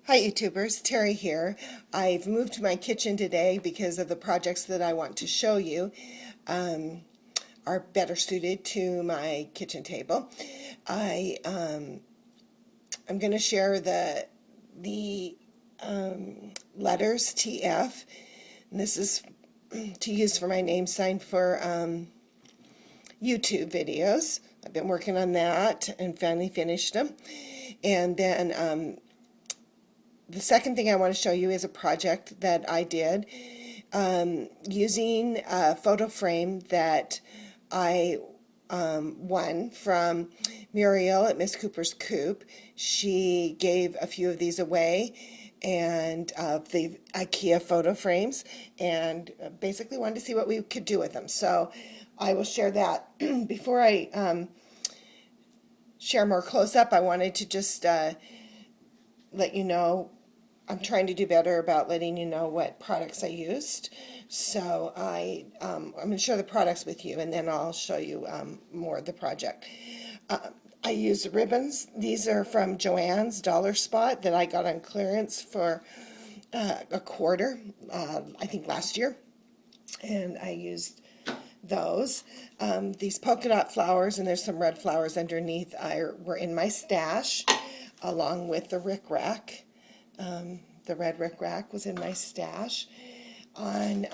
Hi YouTubers, Teri here. I've moved my kitchen today because of the projects that I want to show you are better suited to my kitchen table. I'm going to share the letters TF, and this is to use for my name sign for YouTube videos. I've been working on that and finally finished them. And then the second thing I want to show you is a project that I did using a photo frame that I won from Muriel at MsCooperscoop. She gave a few of these away, and the IKEA photo frames, and basically wanted to see what we could do with them. So I will share that. Before I share more close-up, I wanted to just let you know I'm trying to do better about letting you know what products I used. So I'm going to share the products with you, and then I'll show you more of the project. I used ribbons. These are from Joann's Dollar Spot that I got on clearance for a quarter, I think last year. And I used those. These polka dot flowers, and there's some red flowers underneath, were in my stash, along with the rickrack. The red rickrack was in my stash. On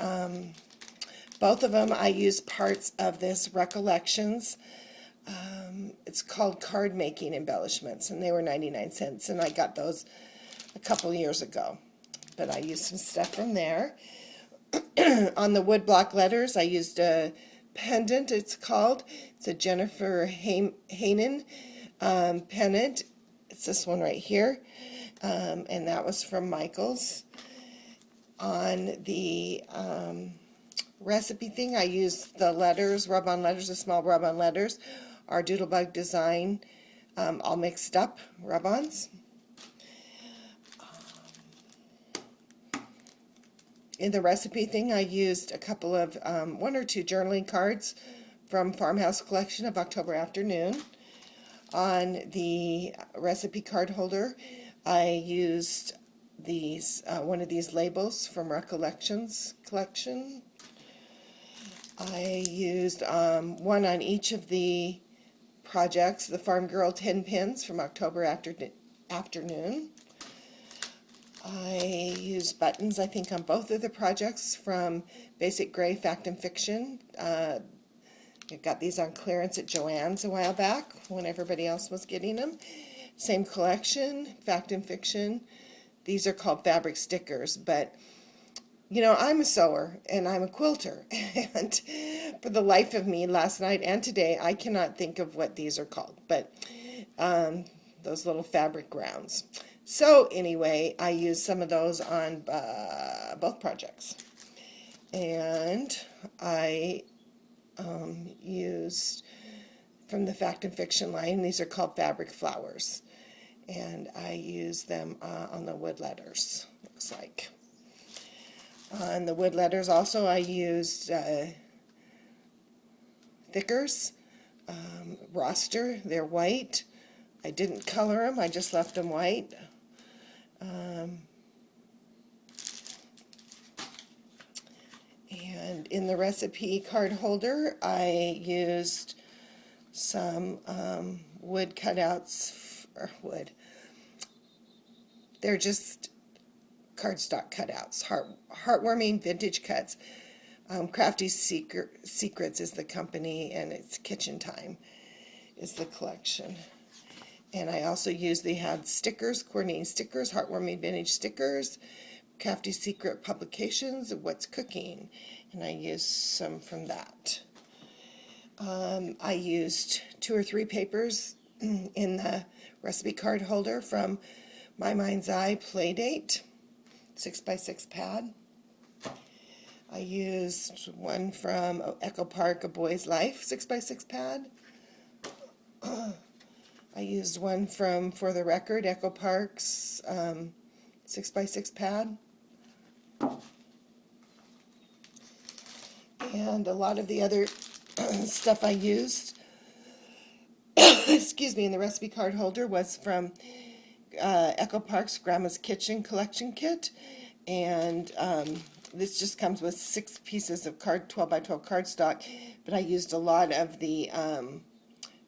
both of them, I used parts of this Recollections. It's called Card Making Embellishments, and they were 99 cents, and I got those a couple years ago. But I used some stuff from there. On the woodblock letters, I used a pendant, it's called. It's a Jennifer Hanen pendant. It's this one right here. And that was from Michael's. On the recipe thing, I used the letters, rub-on letters, the small rub-on letters, our Doodlebug design, all mixed up rub-ons. In the recipe thing, I used a couple of, one or two journaling cards from Farmhouse Collection of October Afternoon. On the recipe card holder, I used these one of these labels from Recollections collection. I used one on each of the projects, the Farm Girl 10 pins from October Afternoon. I used buttons, I think, on both of the projects from Basic Gray Fact and Fiction. I got these on clearance at Joann's a while back when everybody else was getting them. Same collection, Fact and Fiction. These are called fabric stickers, but you know, I'm a sewer and I'm a quilter, and for the life of me, last night and today, I cannot think of what these are called, but those little fabric grounds. So anyway, I used some of those on both projects, and I used from the Fact and Fiction line, these are called fabric flowers, and I used them on the wood letters, looks like. On the wood letters also, I used thickers, roster, they're white. I didn't color them, I just left them white. And in the recipe card holder, I used some wood cutouts, or wood. They're just cardstock cutouts, heartwarming vintage cuts. Crafty Secrets is the company, and it's Kitchen Time is the collection. And I also used, they had stickers, coordinating stickers, heartwarming vintage stickers, Crafty Secret Publications, What's Cooking, and I used some from that. I used 2 or 3 papers in the recipe card holder from My Mind's Eye Playdate 6x6 pad. I used one from Echo Park, A Boy's Life 6x6 pad. I used one from For the Record, Echo Park's 6x6 pad. And a lot of the other stuff I used, excuse me, in the recipe card holder was from Echo Park's Grandma's Kitchen collection kit, and this just comes with 6 pieces of 12 by 12 cardstock, but I used a lot of the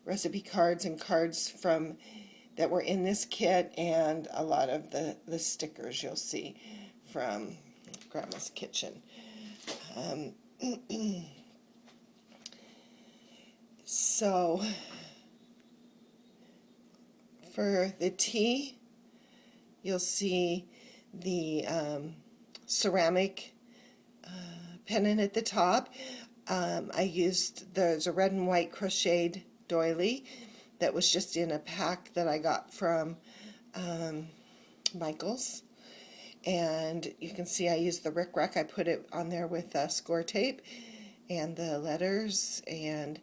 recipe cards and cards from that were in this kit, and a lot of the stickers you'll see from Grandma's Kitchen. So for the tea, you'll see the ceramic pennant at the top. There's a red and white crocheted doily that was just in a pack that I got from Michael's. And you can see I used the rickrack. I put it on there with score tape and the letters, and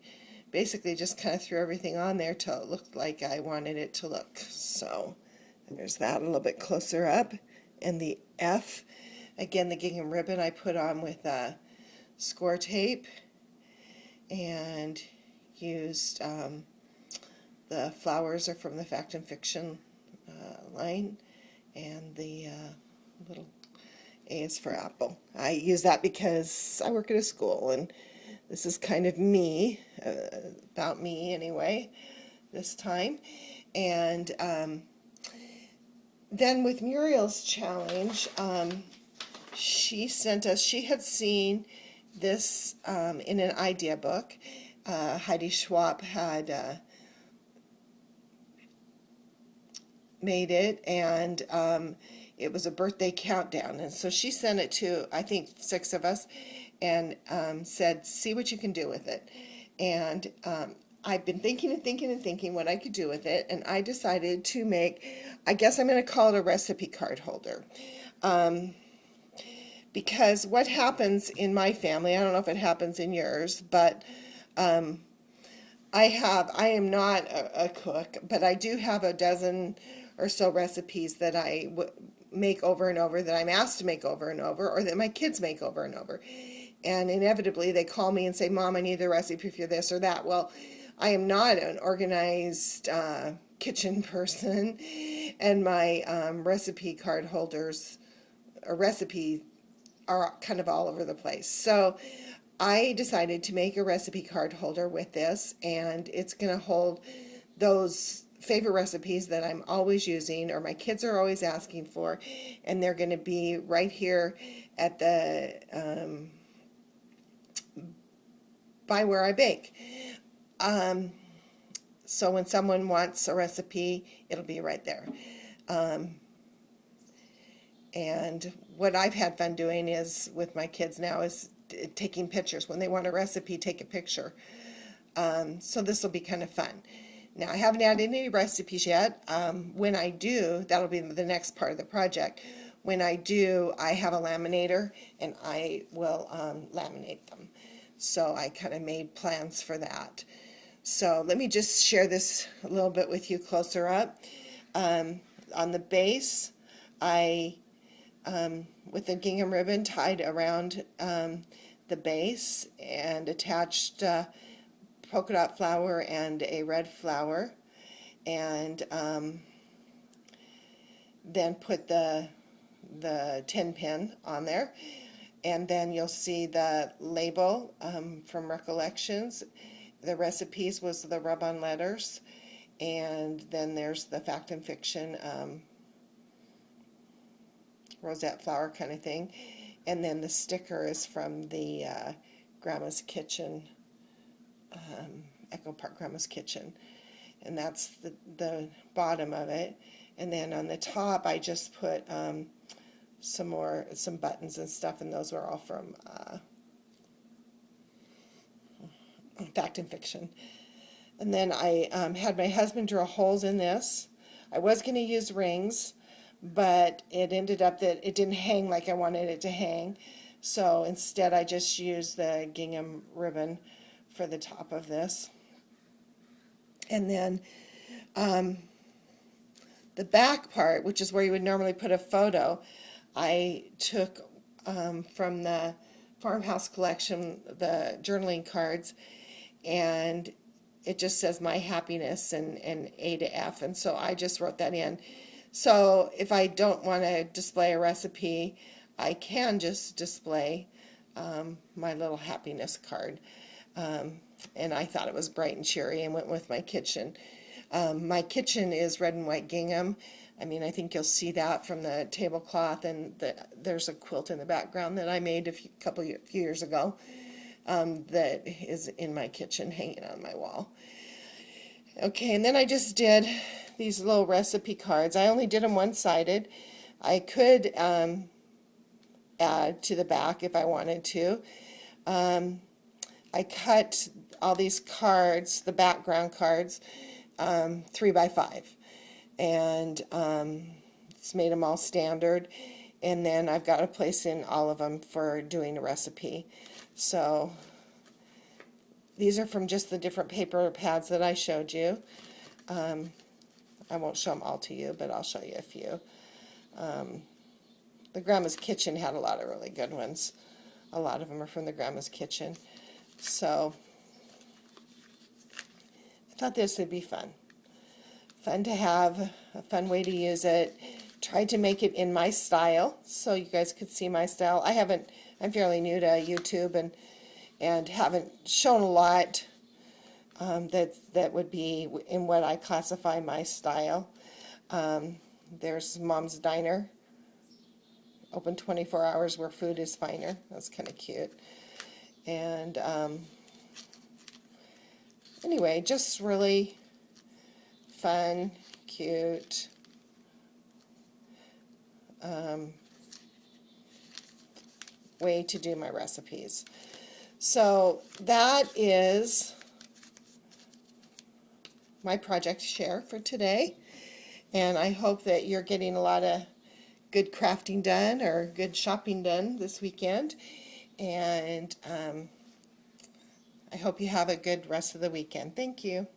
basically just kind of threw everything on there till it looked like I wanted it to look. So there's that a little bit closer up. And the F, again, the gingham ribbon I put on with score tape, and used the flowers are from the Fact and Fiction line, and the little A is for apple. I use that because I work at a school, and this is kind of me, about me anyway, this time. And then with Muriel's challenge, she had seen this in an idea book. Heidi Schwab had made it, and it was a birthday countdown, and so she sent it to, I think, 6 of us, and said, see what you can do with it. And I've been thinking and thinking and thinking what I could do with it, and I decided to make, I guess I'm going to call it a recipe card holder. Because what happens in my family, I don't know if it happens in yours, but I am not a cook, but I do have a dozen or so recipes that I make over and over, that I'm asked to make over and over, or that my kids make over and over. And inevitably they call me and say, Mom, I need the recipe for this or that. Well, I am not an organized kitchen person, and my recipe card holders or recipe are kind of all over the place. So I decided to make a recipe card holder with this, and it's going to hold those favorite recipes that I'm always using, or my kids are always asking for, and they're going to be right here at the by where I bake. So when someone wants a recipe, it'll be right there. And what I've had fun doing is with my kids now is taking pictures. When they want a recipe, take a picture. So this will be kind of fun. Now, I haven't added any recipes yet. When I do, that'll be the next part of the project. When I do, I have a laminator, and I will laminate them. So I kind of made plans for that. So let me just share this a little bit with you closer up. On the base, I, with the gingham ribbon, tied around the base and attached polka dot flower and a red flower, and then put the 10 pin on there. And then you'll see the label from Recollections. The recipes was the rub-on letters, and then there's the Fact and Fiction rosette flower kind of thing, and then the sticker is from the Grandma's Kitchen, Echo Park Grandma's Kitchen, and that's the bottom of it. And then on the top I just put some buttons and stuff, and those were all from Fact and Fiction. And then I had my husband drill holes in this. I was going to use rings, but it ended up that it didn't hang like I wanted it to hang. So instead I just used the gingham ribbon for the top of this. And then the back part, which is where you would normally put a photo, I took from the Farmhouse collection, the journaling cards, and it just says my happiness and A to F, and so I just wrote that in. So if I don't want to display a recipe, I can just display my little happiness card. And I thought it was bright and cheery and went with my kitchen. My kitchen is red and white gingham. I mean, I think you'll see that from the tablecloth, and there's a quilt in the background that I made a few years ago that is in my kitchen hanging on my wall. Okay, and then I just did these little recipe cards. I only did them one-sided. I could add to the back if I wanted to. I cut all these cards, the background cards, 3 by 5, and it's made them all standard, and then I've got a place in all of them for doing a recipe. So these are from just the different paper pads that I showed you. I won't show them all to you, but I'll show you a few. The Grandma's Kitchen had a lot of really good ones. A lot of them are from the Grandma's Kitchen. So I thought this would be fun. Fun to have, a fun way to use it. Tried to make it in my style so you guys could see my style. I'm fairly new to YouTube and haven't shown a lot that would be in what I classify my style. There's Mom's Diner, open 24 hours where food is finer. That's kind of cute. And anyway, just really fun, cute, way to do my recipes. So that is my project share for today, and I hope that you're getting a lot of good crafting done or good shopping done this weekend, and I hope you have a good rest of the weekend. Thank you.